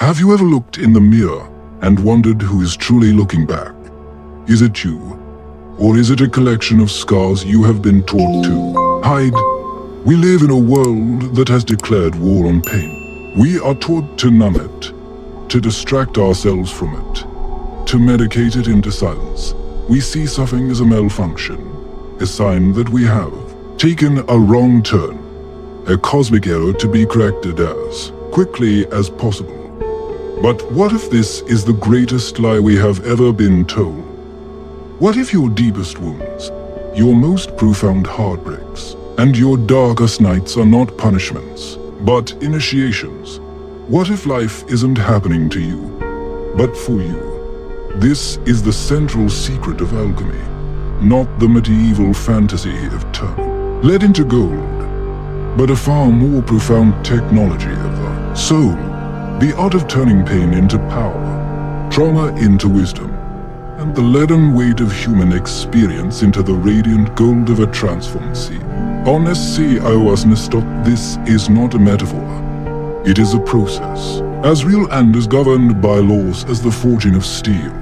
Have you ever looked in the mirror and wondered who is truly looking back? Is it you? Or is it a collection of scars you have been taught to hide? We live in a world that has declared war on pain. We are taught to numb it, to distract ourselves from it, to medicate it into silence. We see suffering as a malfunction, a sign that we have taken a wrong turn, a cosmic error to be corrected as quickly as possible. But what if this is the greatest lie we have ever been told? What if your deepest wounds, your most profound heartbreaks, and your darkest nights are not punishments, but initiations? What if life isn't happening to you, but for you? This is the central secret of alchemy, not the medieval fantasy of turning lead into gold, but a far more profound technology of the soul, the art of turning pain into power, trauma into wisdom, and the leaden weight of human experience into the radiant gold of a transformed sea. Honestly, this is not a metaphor. It is a process, as real and as governed by laws as the forging of steel.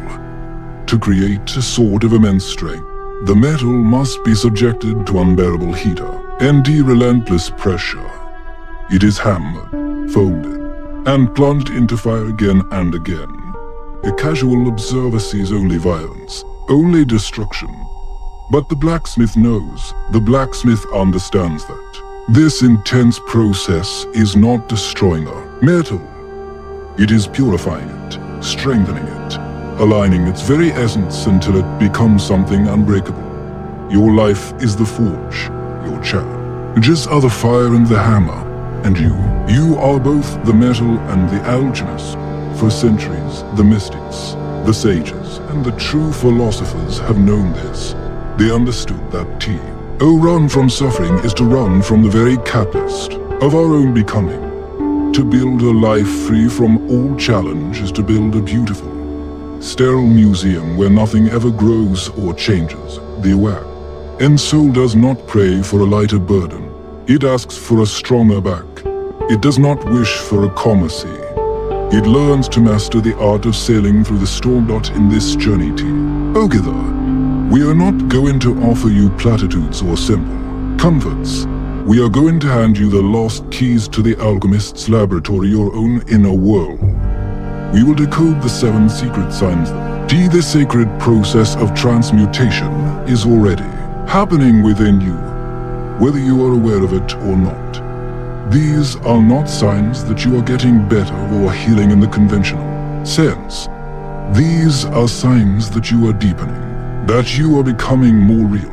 To create a sword of immense strength, the metal must be subjected to unbearable heat and relentless pressure. It is hammered, folded, and plunged into fire again and again. A casual observer sees only violence, only destruction. But the blacksmith knows, the blacksmith understands that this intense process is not destroying a metal. It is purifying it, strengthening it, aligning its very essence until it becomes something unbreakable. Your life is the forge, your challenges are the fire and the hammer, and you are both the metal and the alchemist. For centuries, the mystics, the sages, and the true philosophers have known this. They understood that to run from suffering is to run from the very catalyst of our own becoming. To build a life free from all challenge is to build a beautiful, sterile museum where nothing ever grows or changes. The aware and soul does not pray for a lighter burden. It asks for a stronger back. It does not wish for a calmer sea. It learns to master the art of sailing through the storm. In this journey together, we are not going to offer you platitudes or simple comforts. We are going to hand you the lost keys to the alchemist's laboratory, your own inner world. We will decode the 7 secret signs that the sacred process of transmutation is already happening within you, whether you are aware of it or not. These are not signs that you are getting better or healing in the conventional sense. These are signs that you are deepening, that you are becoming more real,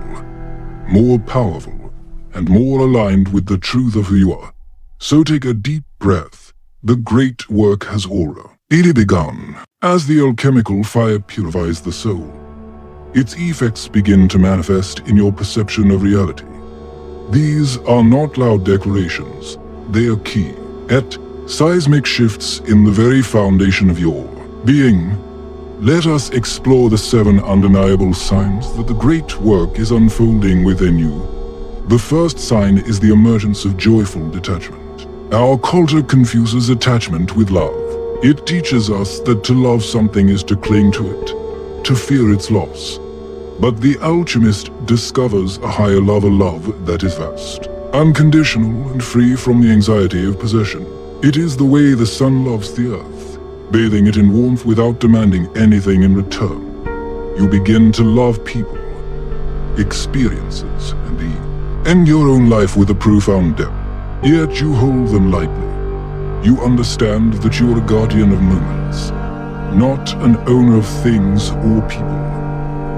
more powerful, and more aligned with the truth of who you are. So take a deep breath. The great work has already begun. As the alchemical fire purifies the soul, its effects begin to manifest in your perception of reality. These are not loud declarations. They are key, at seismic shifts in the very foundation of your being. Let us explore the 7 undeniable signs that the great work is unfolding within you. The first sign is the emergence of joyful detachment. Our culture confuses attachment with love. It teaches us that to love something is to cling to it, to fear its loss. But the alchemist discovers a higher love that is vast, unconditional, and free from the anxiety of possession. It is the way the sun loves the earth, bathing it in warmth without demanding anything in return. You begin to love people, experiences, and your own life with a profound depth. Yet you hold them lightly. You understand that you are a guardian of moments, not an owner of things or people.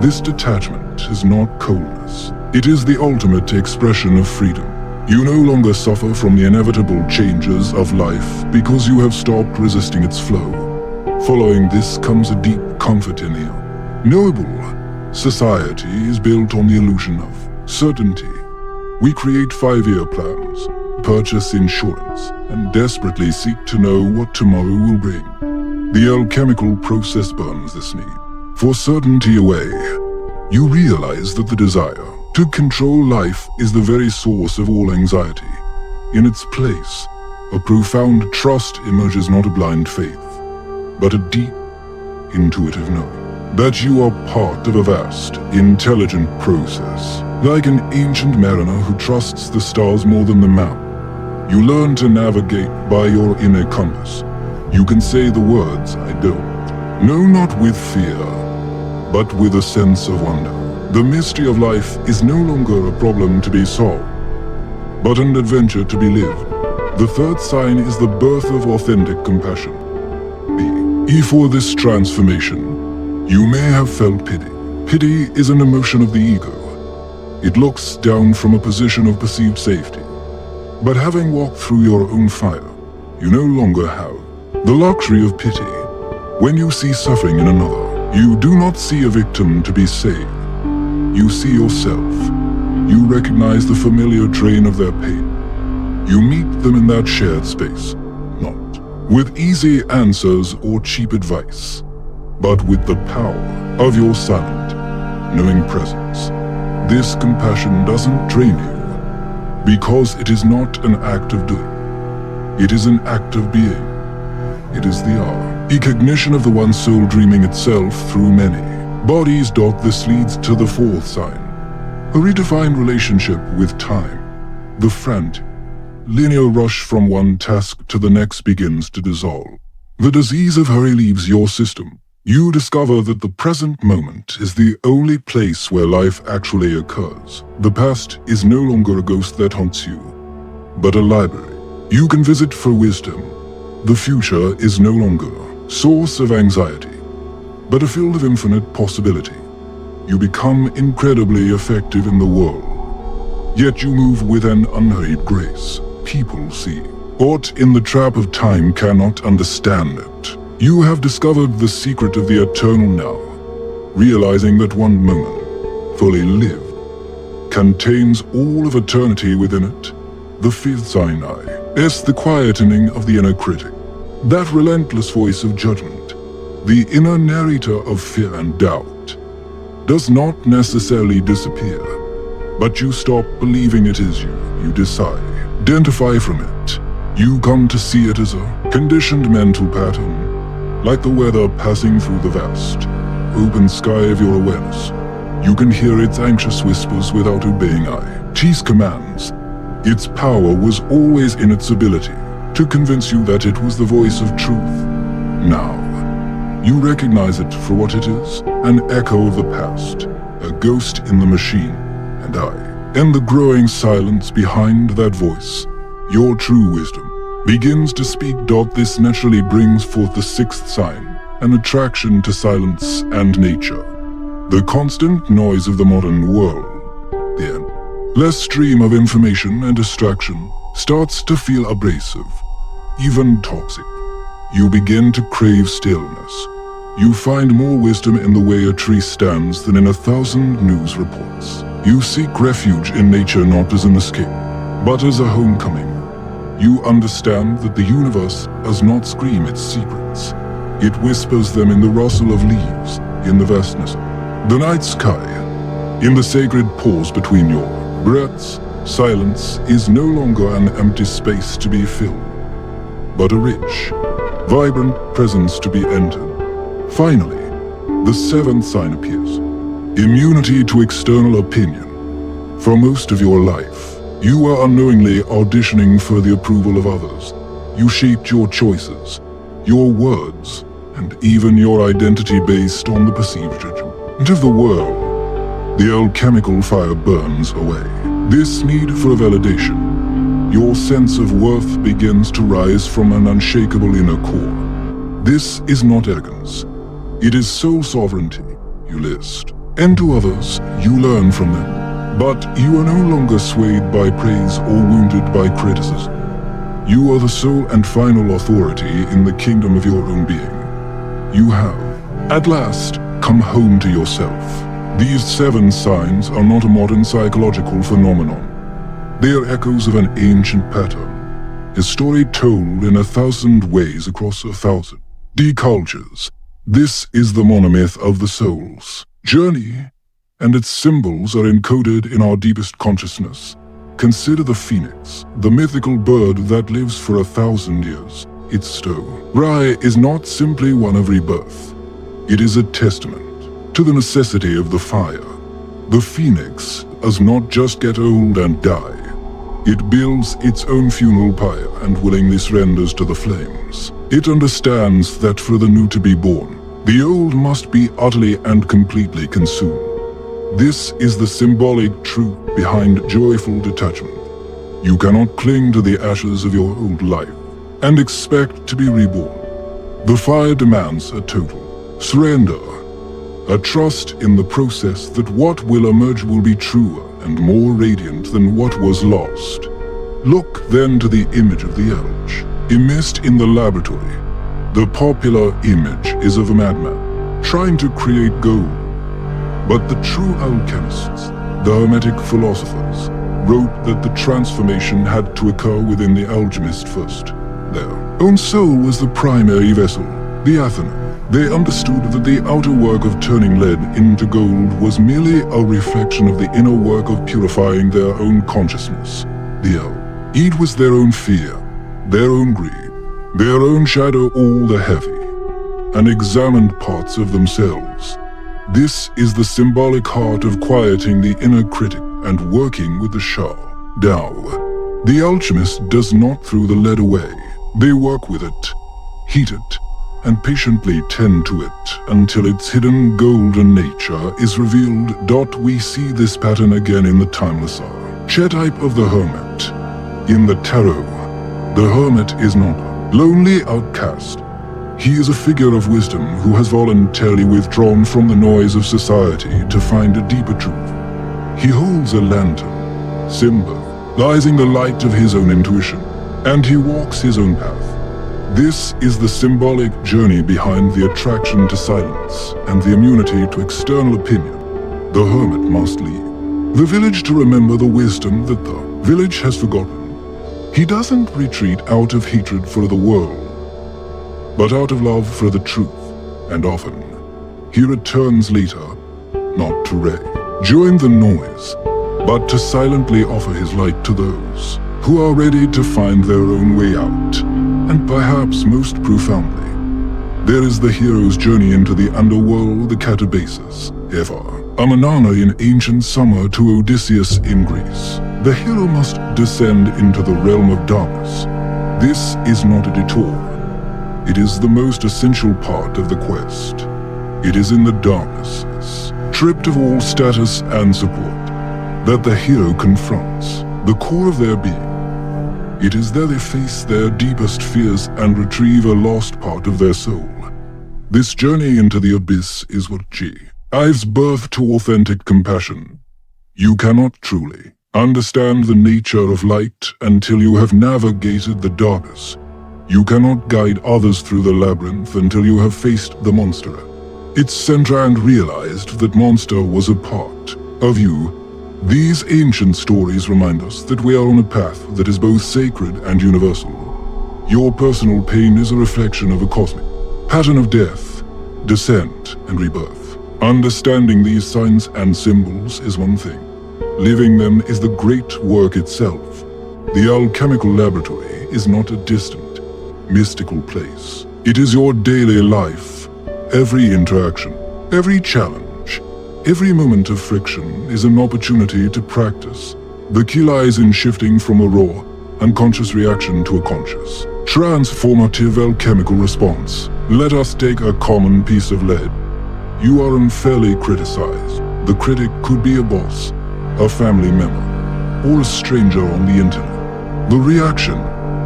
This detachment is not coldness. It is the ultimate expression of freedom. You no longer suffer from the inevitable changes of life because you have stopped resisting its flow. Following this comes a deep comfort in you. Knowable society is built on the illusion of certainty. We create 5-year plans, purchase insurance, and desperately seek to know what tomorrow will bring. The alchemical process burns this need for certainty away. You realize that the desire to control life is the very source of all anxiety. In its place, a profound trust emerges, not a blind faith, but a deep, intuitive knowing that you are part of a vast, intelligent process. Like an ancient mariner who trusts the stars more than the map, you learn to navigate by your inner compass. You can say the words, "I don't." No, not with fear, but with a sense of wonder. The mystery of life is no longer a problem to be solved, but an adventure to be lived. The third sign is the birth of authentic compassion. B. For this transformation, you may have felt pity. Pity is an emotion of the ego. It looks down from a position of perceived safety. But having walked through your own fire, you no longer have the luxury of pity. When you see suffering in another, you do not see a victim to be saved. You see yourself. You recognize the familiar train of their pain. You meet them in that shared space, not with easy answers or cheap advice, but with the power of your silent, knowing presence. This compassion doesn't drain you, because it is not an act of doing. It is an act of being. It is the recognition of the one soul dreaming itself through many bodies. This leads to the fourth sign, a redefined relationship with time. The frantic, linear rush from one task to the next begins to dissolve. The disease of hurry leaves your system. You discover that the present moment is the only place where life actually occurs. The past is no longer a ghost that haunts you, but a library you can visit for wisdom. The future is no longer a source of anxiety, but a field of infinite possibility. You become incredibly effective in the world, yet you move with an unhurried grace. People see what in the trap of time cannot understand it. You have discovered the secret of the eternal now, realizing that one moment, fully lived, contains all of eternity within it. The fifth sign is the quietening of the inner critic, that relentless voice of judgment. The inner narrator of fear and doubt does not necessarily disappear, but you stop believing it is you. You decide, identify from it. You come to see it as a conditioned mental pattern, like the weather passing through the vast, open sky of your awareness. You can hear its anxious whispers without obeying its commands. Its power was always in its ability to convince you that it was the voice of truth. Now, you recognize it for what it is, an echo of the past, a ghost in the machine, and in the growing silence behind that voice, your true wisdom begins to speak. This naturally brings forth the sixth sign, an attraction to silence and nature. The constant noise of the modern world, the endless stream of information and distraction, starts to feel abrasive, even toxic. You begin to crave stillness. You find more wisdom in the way a tree stands than in 1,000 news reports. You seek refuge in nature not as an escape, but as a homecoming. You understand that the universe does not scream its secrets. It whispers them in the rustle of leaves, in the vastness of the night sky, in the sacred pause between your breaths. Silence is no longer an empty space to be filled, but a rich, vibrant presence to be entered. Finally, the seventh sign appears, immunity to external opinion. For most of your life, you are unknowingly auditioning for the approval of others. You shaped your choices, your words, and even your identity based on the perceived judgment of the world. The alchemical fire burns away this need for validation. Your sense of worth begins to rise from an unshakable inner core. This is not arrogance. It is soul sovereignty. You list, and to others, you learn from them. But you are no longer swayed by praise or wounded by criticism. You are the sole and final authority in the kingdom of your own being. You have, at last, come home to yourself. These 7 signs are not a modern psychological phenomenon. They are echoes of an ancient pattern, a story told in 1,000 ways across 1,000 cultures. This is the monomyth of the soul's journey, and its symbols are encoded in our deepest consciousness. Consider the phoenix, the mythical bird that lives for 1,000 years. its stone. Rye is not simply one of rebirth. It is a testament to the necessity of the fire. The phoenix does not just get old and die. It builds its own funeral pyre and willingly surrenders to the flames. It understands that for the new to be born, the old must be utterly and completely consumed. This is the symbolic truth behind joyful detachment. You cannot cling to the ashes of your old life and expect to be reborn. The fire demands a total surrender, a trust in the process that what will emerge will be truer and more radiant than what was lost. Look then to the image of the alchemist in the laboratory. The popular image is of a madman trying to create gold. But the true alchemists, the Hermetic philosophers, wrote that the transformation had to occur within the alchemist first. Their own soul was the primary vessel, the Athena. They understood that the outer work of turning lead into gold was merely a reflection of the inner work of purifying their own consciousness. The El. It was their own fear, their own greed, their own shadow, all the heavy, unexamined parts of themselves. This is the symbolic heart of quieting the inner critic and working with the Shah. Tao. The alchemist does not throw the lead away. They work with it, heat it, and patiently tend to it until its hidden golden nature is revealed. We see this pattern again in the timeless archetype of the hermit. In the tarot, the hermit is not a lonely outcast. He is a figure of wisdom who has voluntarily withdrawn from the noise of society to find a deeper truth. He holds a lantern, symbolizing the light of his own intuition, and he walks his own path. This is the symbolic journey behind the attraction to silence and the immunity to external opinion. The hermit must leave the village to remember the wisdom that the village has forgotten. He doesn't retreat out of hatred for the world, but out of love for the truth, and often he returns later, not to join the noise, but to silently offer his light to those who are ready to find their own way out. And perhaps most profoundly, there is the hero's journey into the underworld, the catabasis. Ever a Manana in ancient summer to Odysseus in Greece, the hero must descend into the realm of darkness. This is not a detour. It is the most essential part of the quest. It is in the darkness, stripped of all status and support, that the hero confronts the core of their being. It is there they face their deepest fears and retrieve a lost part of their soul. This journey into the abyss is what gives birth to authentic compassion. You cannot truly understand the nature of light until you have navigated the darkness. You cannot guide others through the labyrinth until you have faced the monster, its center, and realized that monster was a part of you. These ancient stories remind us that we are on a path that is both sacred and universal. Your personal pain is a reflection of a cosmic pattern of death, descent, and rebirth. Understanding these signs and symbols is one thing. Living them is the great work itself. The alchemical laboratory is not a distant, mystical place. It is your daily life. Every interaction, every challenge, every moment of friction is an opportunity to practice. The key lies in shifting from a raw, unconscious reaction to a conscious, transformative alchemical response. Let us take a common piece of lead. You are unfairly criticized. The critic could be a boss, a family member, or a stranger on the internet. The reaction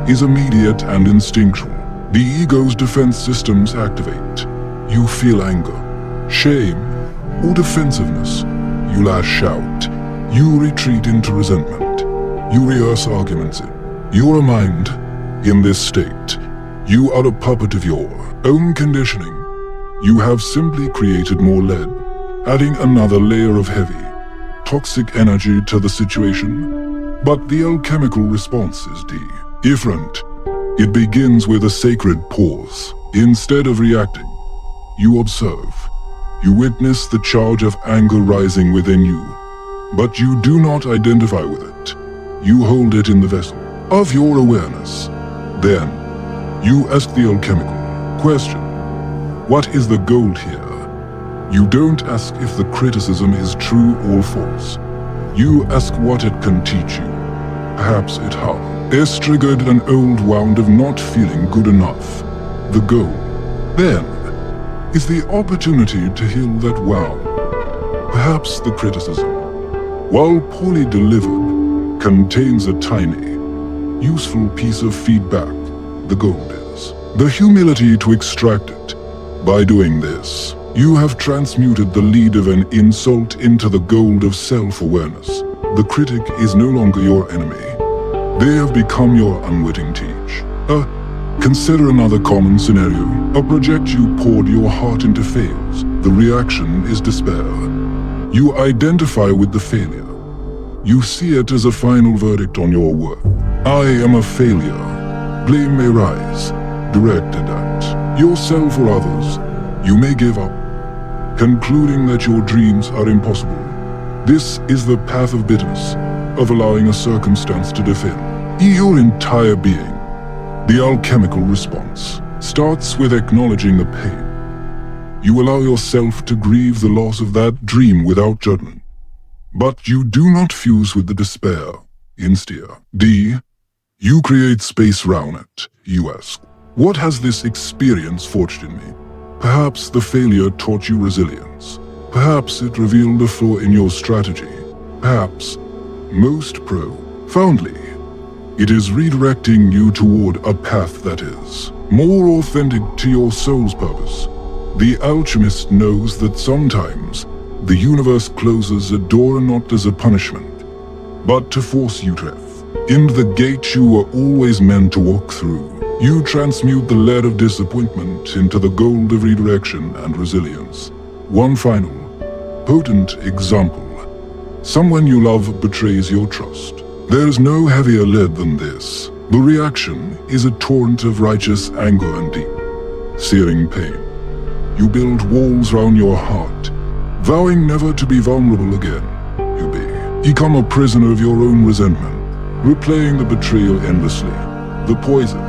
is immediate and instinctual. The ego's defense systems activate. You feel anger, shame, or defensiveness. You lash out. You retreat into resentment. You rehearse arguments. Your mind, in this state, you are a puppet of your own conditioning. You have simply created more lead, adding another layer of heavy, toxic energy to the situation. But the alchemical response is different. It begins with a sacred pause. Instead of reacting, you observe. You witness the charge of anger rising within you, but you do not identify with it. You hold it in the vessel of your awareness. Then, You ask the alchemical question. What is the gold here? You don't ask if the criticism is true or false. You ask what it can teach you. Perhaps it has triggered an old wound of not feeling good enough. The goal, then, is the opportunity to heal that wound. Perhaps the criticism, while poorly delivered, contains a tiny, useful piece of feedback. The gold is the humility to extract it. By doing this, you have transmuted the lead of an insult into the gold of self-awareness. The critic is no longer your enemy. They have become your unwitting teach. Consider another common scenario. A project you poured your heart into fails. The reaction is despair. You identify with the failure. You see it as a final verdict on your work. I am a failure. Blame may rise, directed at yourself or others. You may give up, concluding that your dreams are impossible. This is the path of bitterness, of allowing a circumstance to define your entire being. The alchemical response starts with acknowledging the pain. You allow yourself to grieve the loss of that dream without judgment. But you do not fuse with the despair. Instead, you create space around it. You ask, what has this experience forged in me? Perhaps the failure taught you resilience. Perhaps it revealed a flaw in your strategy. Perhaps, most profoundly, it is redirecting you toward a path that is more authentic to your soul's purpose. The alchemist knows that sometimes the universe closes a door not as a punishment, but to force you to in the gate you were always meant to walk through. You transmute the lead of disappointment into the gold of redirection and resilience. One final, potent example. Someone you love betrays your trust. There is no heavier lead than this. The reaction is a torrent of righteous anger and deep, searing pain. You build walls round your heart, vowing never to be vulnerable again. You become a prisoner of your own resentment, replaying the betrayal endlessly. The poison,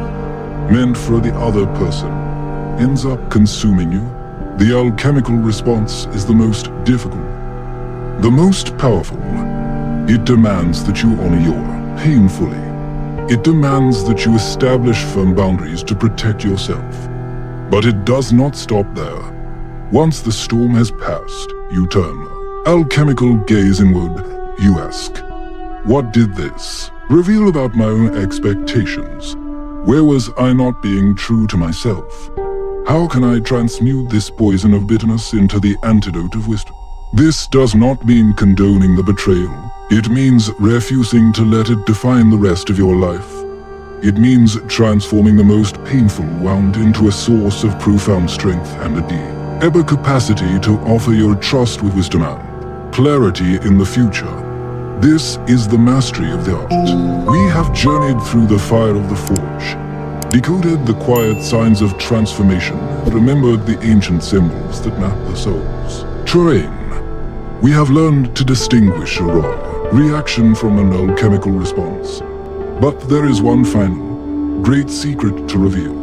meant for the other person, ends up consuming you. The alchemical response is the most difficult, the most powerful. It demands that you honor your pain fully. It demands that you establish firm boundaries to protect yourself. But it does not stop there. Once the storm has passed, you turn. Alchemical gaze inward. You ask, what did this reveal about my own expectations? Where was I not being true to myself? How can I transmute this poison of bitterness into the antidote of wisdom? This does not mean condoning the betrayal. It means refusing to let it define the rest of your life. It means transforming the most painful wound into a source of profound strength and a deep capacity to offer your trust with wisdom and clarity in the future. This is the mastery of the art. We have journeyed through the fire of the forge, decoded the quiet signs of transformation, remembered the ancient symbols that map the soul's terrain. We have learned to distinguish a raw reaction from an alchemical response. But there is one final, great secret to reveal.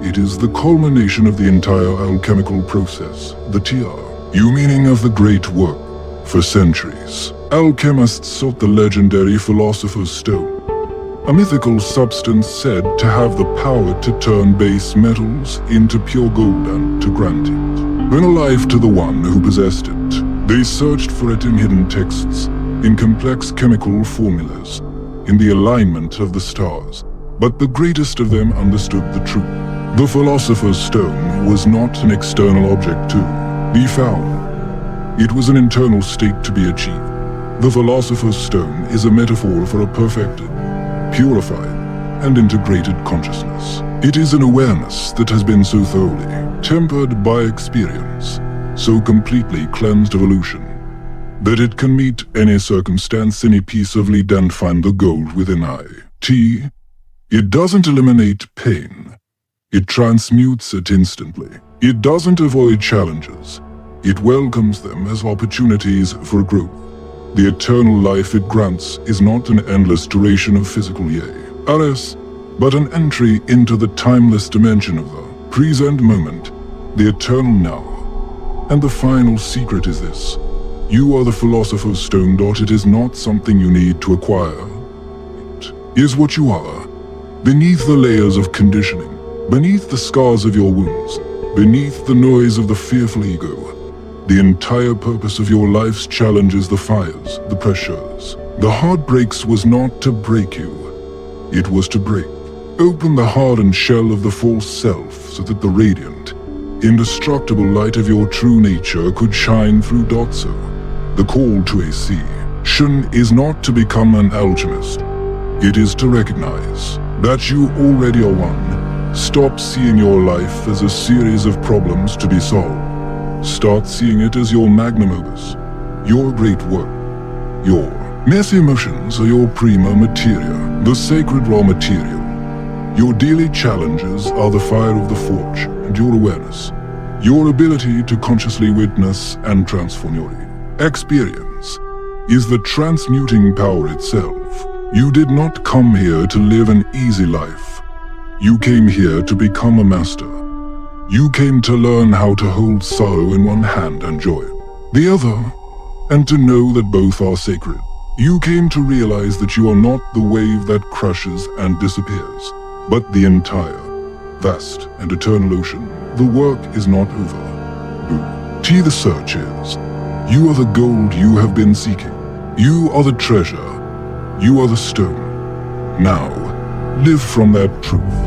It is the culmination of the entire alchemical process, the TR, meaning of the great work. For centuries, alchemists sought the legendary Philosopher's Stone, a mythical substance said to have the power to turn base metals into pure gold and to grant it, bring a life to the one who possessed it. They searched for it in hidden texts, in complex chemical formulas, in the alignment of the stars. But the greatest of them understood the truth. The Philosopher's Stone was not an external object to be found. It was an internal state to be achieved. The Philosopher's Stone is a metaphor for a perfected, purified, and integrated consciousness. It is an awareness that has been so thoroughly tempered by experience, so completely cleansed of illusion, that it can meet any circumstance, any piece of lead and find the gold within it. It doesn't eliminate pain. It transmutes it instantly. It doesn't avoid challenges. It welcomes them as opportunities for growth. The eternal life it grants is not an endless duration of physical Ares, but an entry into the timeless dimension of the present moment, the eternal now. And the final secret is this. You are the Philosopher's Stone. It is not something you need to acquire. It is what you are. Beneath the layers of conditioning, beneath the scars of your wounds, beneath the noise of the fearful ego, the entire purpose of your life's challenge is the fires, the pressures. The heartbreaks was not to break you. It was to break open the hardened shell of the false self so that the radiant, indestructible light of your true nature could shine through. So, the call to a Shun is not to become an alchemist. It is to recognize that you already are one. Stop seeing your life as a series of problems to be solved. Start seeing it as your magnum opus, your great work. Your messy emotions are your prima materia, the sacred raw material. Your daily challenges are the fire of the forge, and your awareness, your ability to consciously witness and transform your experience, is the transmuting power itself. You did not come here to live an easy life. You came here to become a master. You came to learn how to hold sorrow in one hand and joy the other, and to know that both are sacred. You came to realize that you are not the wave that crushes and disappears, but the entire, vast and eternal ocean. The work is not over. The search is. You are the gold you have been seeking. You are the treasure. You are the stone. Now, live from that truth.